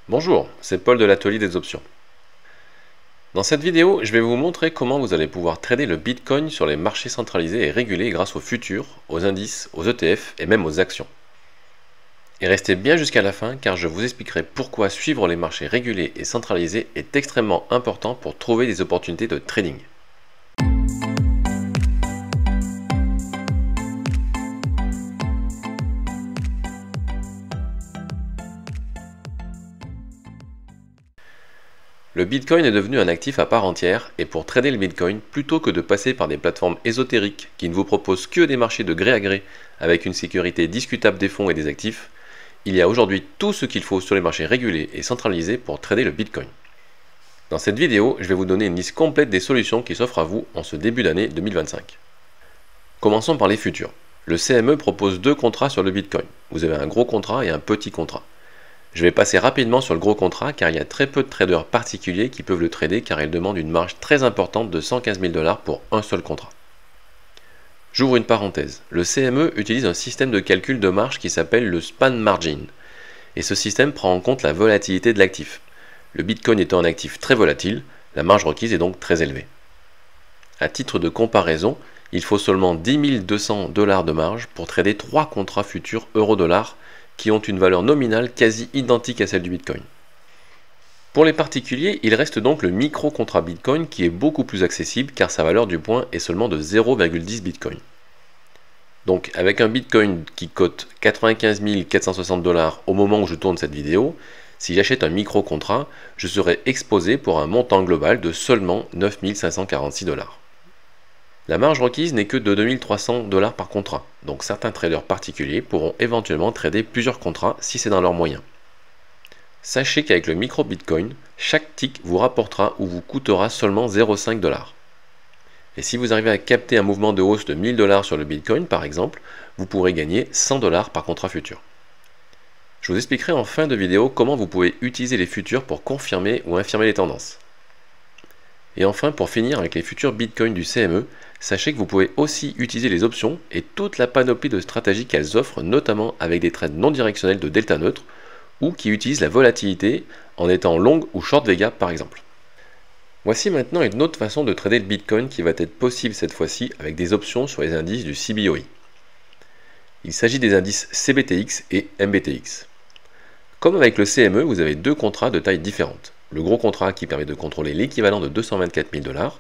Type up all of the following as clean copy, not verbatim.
Bonjour, c'est Paul de l'atelier des options. Dans cette vidéo, je vais vous montrer comment vous allez pouvoir trader le Bitcoin sur les marchés centralisés et régulés grâce aux futurs, aux indices, aux ETF et même aux actions. Et restez bien jusqu'à la fin car je vous expliquerai pourquoi suivre les marchés régulés et centralisés est extrêmement important pour trouver des opportunités de trading. Le Bitcoin est devenu un actif à part entière et pour trader le Bitcoin, plutôt que de passer par des plateformes ésotériques qui ne vous proposent que des marchés de gré à gré avec une sécurité discutable des fonds et des actifs, il y a aujourd'hui tout ce qu'il faut sur les marchés régulés et centralisés pour trader le Bitcoin. Dans cette vidéo, je vais vous donner une liste complète des solutions qui s'offrent à vous en ce début d'année 2025. Commençons par les futurs. Le CME propose deux contrats sur le Bitcoin. Vous avez un gros contrat et un petit contrat. Je vais passer rapidement sur le gros contrat car il y a très peu de traders particuliers qui peuvent le trader car il demande une marge très importante de 115 000 $ pour un seul contrat. J'ouvre une parenthèse. Le CME utilise un système de calcul de marge qui s'appelle le span margin. Et ce système prend en compte la volatilité de l'actif. Le Bitcoin étant un actif très volatile, la marge requise est donc très élevée. À titre de comparaison, il faut seulement 10 200 $ de marge pour trader 3 contrats futurs euro-dollar qui ont une valeur nominale quasi identique à celle du Bitcoin. Pour les particuliers, il reste donc le micro-contrat Bitcoin qui est beaucoup plus accessible car sa valeur du point est seulement de 0,10 Bitcoin. Donc avec un Bitcoin qui cote 95 460 $ au moment où je tourne cette vidéo, si j'achète un micro-contrat, je serai exposé pour un montant global de seulement 9 546 $. La marge requise n'est que de 2 300 $ par contrat, donc certains traders particuliers pourront éventuellement trader plusieurs contrats si c'est dans leurs moyens. Sachez qu'avec le micro Bitcoin, chaque tick vous rapportera ou vous coûtera seulement 0,5 $. Et si vous arrivez à capter un mouvement de hausse de 1000 $ sur le Bitcoin par exemple, vous pourrez gagner 100 $ par contrat futur. Je vous expliquerai en fin de vidéo comment vous pouvez utiliser les futurs pour confirmer ou infirmer les tendances. Et enfin, pour finir avec les futurs Bitcoin du CME, sachez que vous pouvez aussi utiliser les options et toute la panoplie de stratégies qu'elles offrent, notamment avec des trades non directionnels de delta neutre ou qui utilisent la volatilité en étant long ou short Vega par exemple. Voici maintenant une autre façon de trader le Bitcoin qui va être possible cette fois-ci avec des options sur les indices du CBOE. Il s'agit des indices CBTX et MBTX. Comme avec le CME, vous avez deux contrats de taille différente. Le gros contrat qui permet de contrôler l'équivalent de 224 000 $,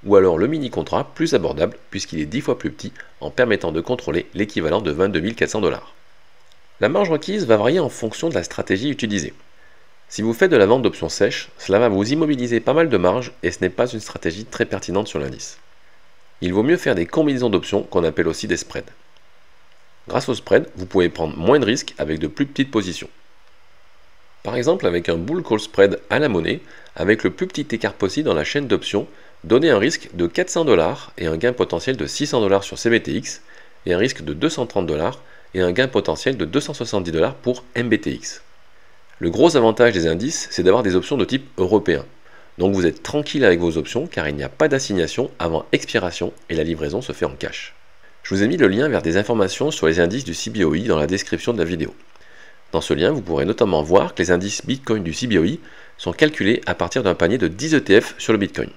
ou alors le mini-contrat plus abordable puisqu'il est 10 fois plus petit en permettant de contrôler l'équivalent de 22 400 $. La marge requise va varier en fonction de la stratégie utilisée. Si vous faites de la vente d'options sèches, cela va vous immobiliser pas mal de marge et ce n'est pas une stratégie très pertinente sur l'indice. Il vaut mieux faire des combinaisons d'options qu'on appelle aussi des spreads. Grâce au spread, vous pouvez prendre moins de risques avec de plus petites positions. Par exemple, avec un bull call spread à la monnaie, avec le plus petit écart possible dans la chaîne d'options, donnez un risque de 400 $ et un gain potentiel de 600 $ sur CBTX, et un risque de 230 $ et un gain potentiel de 270 $ pour MBTX. Le gros avantage des indices, c'est d'avoir des options de type européen. Donc vous êtes tranquille avec vos options car il n'y a pas d'assignation avant expiration et la livraison se fait en cash. Je vous ai mis le lien vers des informations sur les indices du CBOE dans la description de la vidéo. Dans ce lien, vous pourrez notamment voir que les indices Bitcoin du CBOE sont calculés à partir d'un panier de 10 ETF sur le Bitcoin.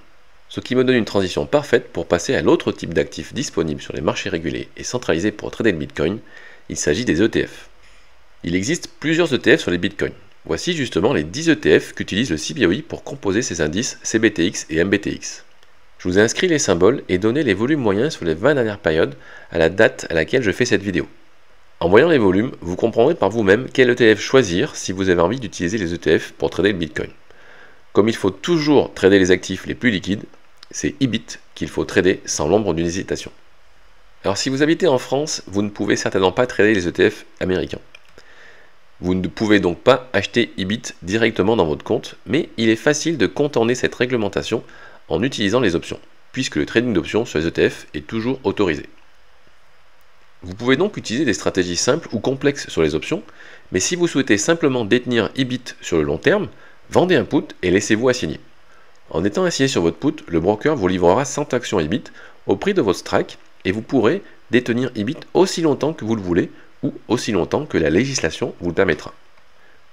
Ce qui me donne une transition parfaite pour passer à l'autre type d'actifs disponibles sur les marchés régulés et centralisés pour trader le Bitcoin, il s'agit des ETF. Il existe plusieurs ETF sur les Bitcoins. Voici justement les 10 ETF qu'utilise le CBOE pour composer ces indices CBTX et MBTX. Je vous ai inscrit les symboles et donné les volumes moyens sur les 20 dernières périodes à la date à laquelle je fais cette vidéo. En voyant les volumes, vous comprendrez par vous-même quel ETF choisir si vous avez envie d'utiliser les ETF pour trader le Bitcoin. Comme il faut toujours trader les actifs les plus liquides, c'est IBIT qu'il faut trader sans l'ombre d'une hésitation. Alors si vous habitez en France, vous ne pouvez certainement pas trader les ETF américains. Vous ne pouvez donc pas acheter IBIT directement dans votre compte, mais il est facile de contourner cette réglementation en utilisant les options, puisque le trading d'options sur les ETF est toujours autorisé. Vous pouvez donc utiliser des stratégies simples ou complexes sur les options, mais si vous souhaitez simplement détenir IBIT sur le long terme, vendez un put et laissez-vous assigner. En étant assigné sur votre put, le broker vous livrera 100 actions IBIT au prix de votre strike et vous pourrez détenir IBIT aussi longtemps que vous le voulez ou aussi longtemps que la législation vous le permettra.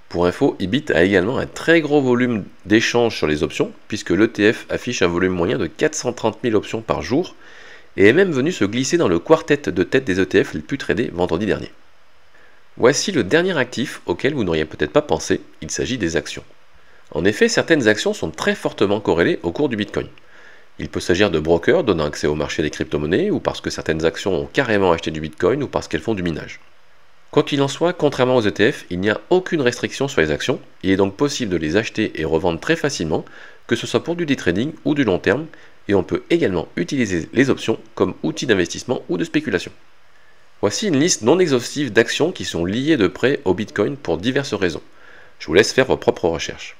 Pour info, Ibit a également un très gros volume d'échanges sur les options, puisque l'ETF affiche un volume moyen de 430 000 options par jour, et est même venu se glisser dans le quartet de tête des ETF les plus tradés vendredi dernier. Voici le dernier actif auquel vous n'auriez peut-être pas pensé, il s'agit des actions. En effet, certaines actions sont très fortement corrélées au cours du Bitcoin. Il peut s'agir de brokers donnant accès au marché des crypto-monnaies, ou parce que certaines actions ont carrément acheté du Bitcoin, ou parce qu'elles font du minage. Quoi qu'il en soit, contrairement aux ETF, il n'y a aucune restriction sur les actions, il est donc possible de les acheter et revendre très facilement, que ce soit pour du day trading ou du long terme, et on peut également utiliser les options comme outil d'investissement ou de spéculation. Voici une liste non exhaustive d'actions qui sont liées de près au Bitcoin pour diverses raisons. Je vous laisse faire vos propres recherches.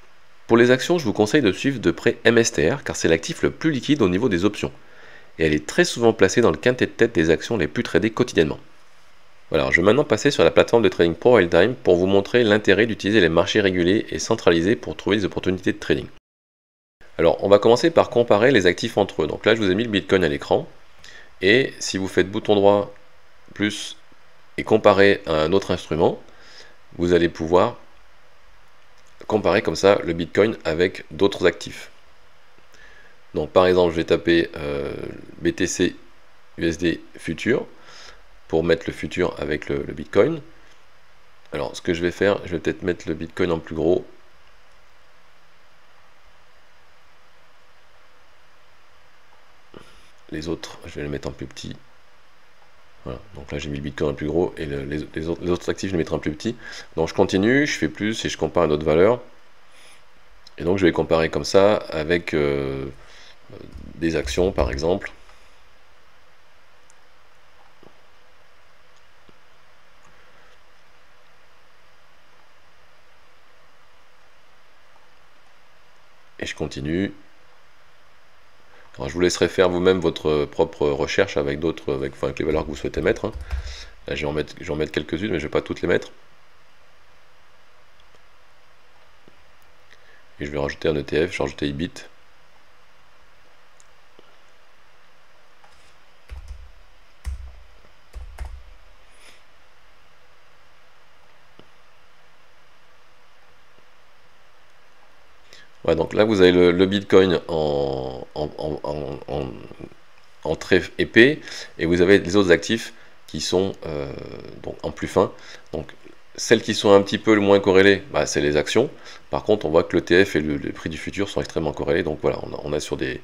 Pour les actions, je vous conseille de suivre de près MSTR car c'est l'actif le plus liquide au niveau des options. Et elle est très souvent placée dans le quintet de tête des actions les plus tradées quotidiennement. Voilà, je vais maintenant passer sur la plateforme de trading ProRealTime pour vous montrer l'intérêt d'utiliser les marchés régulés et centralisés pour trouver des opportunités de trading. Alors, on va commencer par comparer les actifs entre eux. Donc là, je vous ai mis le Bitcoin à l'écran. Et si vous faites bouton droit plus et comparer à un autre instrument, vous allez pouvoir comparer comme ça le Bitcoin avec d'autres actifs. Donc par exemple, je vais taper BTC USD futur pour mettre le futur avec le Bitcoin. Alors ce que je vais faire, je vais peut-être mettre le Bitcoin en plus gros. Les autres, je vais les mettre en plus petit. Voilà, donc là j'ai mis le Bitcoin en plus gros et les autres actifs je les mettrai en plus petit. Donc je continue, je fais plus et je compare à d'autres valeurs. Et donc je vais comparer comme ça avec des actions par exemple. Et je continue. Alors, je vous laisserai faire vous-même votre propre recherche avec d'autres, avec les valeurs que vous souhaitez mettre. Là, je vais en mettre quelques-unes, mais je ne vais pas toutes les mettre. Et je vais rajouter un ETF, je vais rajouter Ibit. Ouais, donc là, vous avez le Bitcoin en très épais, et vous avez les autres actifs qui sont donc en plus fin. Donc celles qui sont un petit peu le moins corrélées, bah, c'est les actions. Par contre, on voit que l'ETF et le prix du futur sont extrêmement corrélés. Donc voilà, on est sur des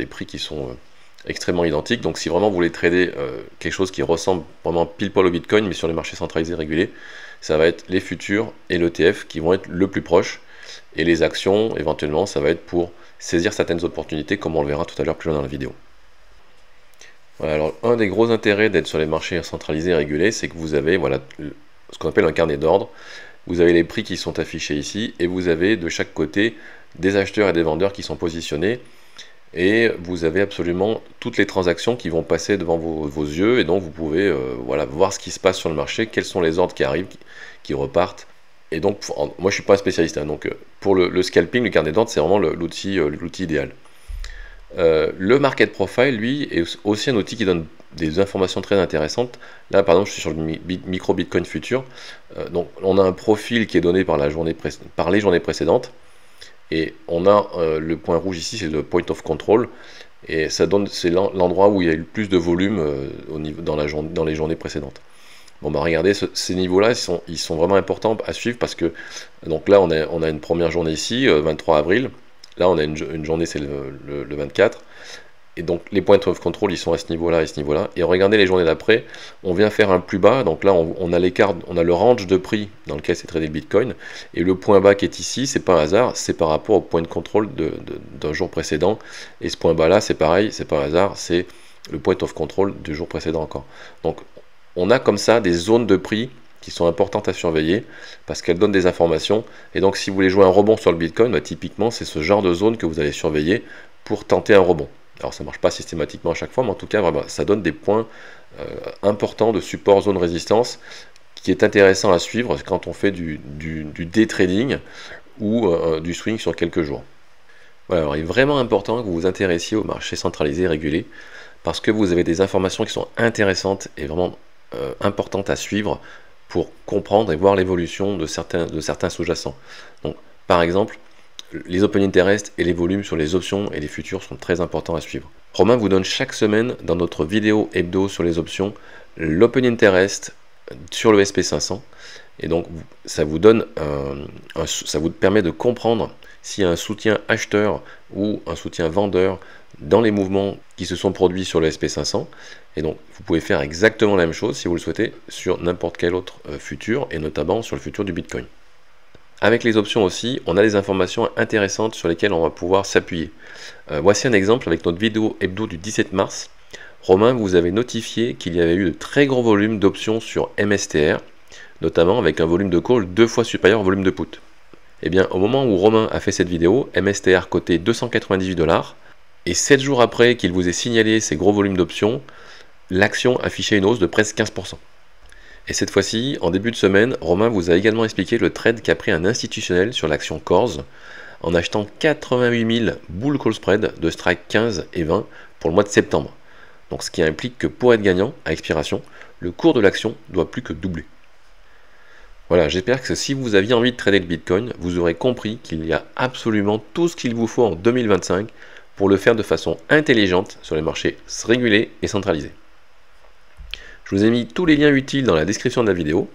prix qui sont extrêmement identiques. Donc si vraiment vous voulez trader quelque chose qui ressemble vraiment pile poil au Bitcoin, mais sur les marchés centralisés régulés, ça va être les futurs et l'ETF qui vont être le plus proche. Et les actions, éventuellement, ça va être pour saisir certaines opportunités, comme on le verra tout à l'heure plus loin dans la vidéo. Voilà, alors un des gros intérêts d'être sur les marchés centralisés et régulés, c'est que vous avez voilà, ce qu'on appelle un carnet d'ordre. Vous avez les prix qui sont affichés ici, et vous avez de chaque côté des acheteurs et des vendeurs qui sont positionnés, et vous avez absolument toutes les transactions qui vont passer devant vos yeux, et donc vous pouvez voilà, voir ce qui se passe sur le marché, quels sont les ordres qui arrivent, qui repartent. Et donc, moi je suis pas un spécialiste, hein, donc pour le scalping, le carnet d'ordre, c'est vraiment l'outil idéal. Le market profile, lui, est aussi un outil qui donne des informations très intéressantes. Là, par exemple, je suis sur le micro Bitcoin futur. Donc, on a un profil qui est donné par les journées précédentes. Et on a le point rouge ici, c'est le point of control. Et ça donne, c'est l'endroit où il y a eu le plus de volume dans les journées précédentes. Bon bah regardez, ces niveaux-là, ils sont vraiment importants à suivre parce que donc là on a une première journée ici, 23 avril. Là on a une journée, c'est le 24. Et donc les points of control, ils sont à ce niveau-là et ce niveau-là. Et regardez les journées d'après, on vient faire un plus bas. Donc là on a l'écart, on a le range de prix dans lequel c'est tradé le Bitcoin. Et le point bas qui est ici, c'est pas un hasard, c'est par rapport au point de contrôle d'un jour précédent. Et ce point bas-là, c'est pareil, c'est pas un hasard, c'est le point of control du jour précédent encore. Donc on a comme ça des zones de prix qui sont importantes à surveiller parce qu'elles donnent des informations. Et donc si vous voulez jouer un rebond sur le Bitcoin, bah, typiquement c'est ce genre de zone que vous allez surveiller pour tenter un rebond. Alors ça ne marche pas systématiquement à chaque fois, mais en tout cas vraiment, ça donne des points importants de support, zone résistance qui est intéressant à suivre quand on fait du day trading ou du swing sur quelques jours. Voilà, alors il est vraiment important que vous vous intéressiez au marché centralisé et régulé parce que vous avez des informations qui sont intéressantes et vraiment importantes à suivre pour comprendre et voir l'évolution de certains sous-jacents. Donc, par exemple, les open interest et les volumes sur les options et les futurs sont très importants à suivre. Romain vous donne chaque semaine dans notre vidéo hebdo sur les options l'open interest sur le SP500 et donc ça vous donne ça vous permet de comprendre s'il y a un soutien acheteur ou un soutien vendeur dans les mouvements qui se sont produits sur le SP500 et donc vous pouvez faire exactement la même chose si vous le souhaitez sur n'importe quel autre futur et notamment sur le futur du Bitcoin. Avec les options aussi, on a des informations intéressantes sur lesquelles on va pouvoir s'appuyer. Voici un exemple avec notre vidéo hebdo du 17 mars. Romain vous avait notifié qu'il y avait eu de très gros volumes d'options sur MSTR, notamment avec un volume de call 2 fois supérieur au volume de put. Et bien au moment où Romain a fait cette vidéo, MSTR cotait 298 $, et 7 jours après qu'il vous ait signalé ces gros volumes d'options, l'action affichait une hausse de presque 15%. Et cette fois-ci, en début de semaine, Romain vous a également expliqué le trade qu'a pris un institutionnel sur l'action Corse en achetant 88 000 bull call spread de strike 15 et 20 pour le mois de septembre. Donc ce qui implique que pour être gagnant à expiration, le cours de l'action doit plus que doubler. Voilà, j'espère que si vous aviez envie de trader le Bitcoin, vous aurez compris qu'il y a absolument tout ce qu'il vous faut en 2025 pour le faire de façon intelligente sur les marchés régulés et centralisés. Je vous ai mis tous les liens utiles dans la description de la vidéo.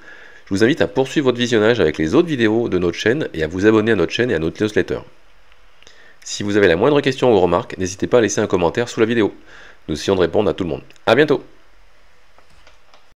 Je vous invite à poursuivre votre visionnage avec les autres vidéos de notre chaîne et à vous abonner à notre chaîne et à notre newsletter. Si vous avez la moindre question ou remarque, n'hésitez pas à laisser un commentaire sous la vidéo. Nous essayons de répondre à tout le monde. A bientôt!